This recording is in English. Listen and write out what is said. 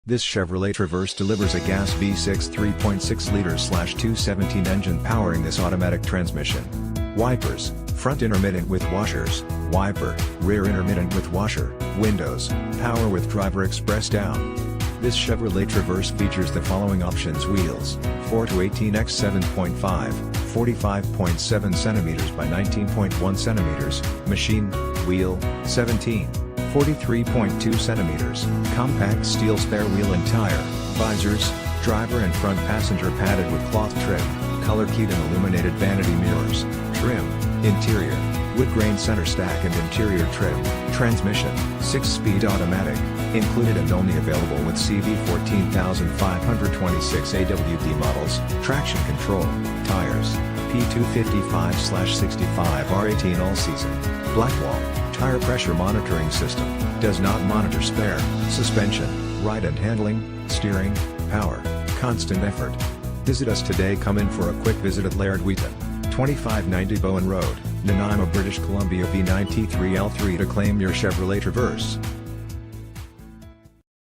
This Chevrolet Traverse delivers a gas V6 3.6-liter/217 engine powering this automatic transmission. Wipers, front intermittent with washers, wiper, rear intermittent with washer, windows, power with driver express down. This Chevrolet Traverse features the following options: wheels, 4 to 18x 7.5, 45.7 cm by 19.1 cm, machine, wheel, 17, 43.2 cm, compact steel spare wheel and tire, visors, driver and front passenger padded with cloth trim, color keyed and illuminated vanity mirrors, trim, interior, wood grain center stack and interior trim, transmission, 6-speed automatic, included and only available with CV14526 AWD models, traction control, tires, P255/65 R18 all season, blackwall, tire pressure monitoring system, does not monitor spare, suspension, ride and handling, steering, power, constant effort. Visit us today. Come in for a quick visit at Laird Wheaton, 2590 Bowen Road, Nanaimo, British Columbia V9T3L3 to claim your Chevrolet Traverse.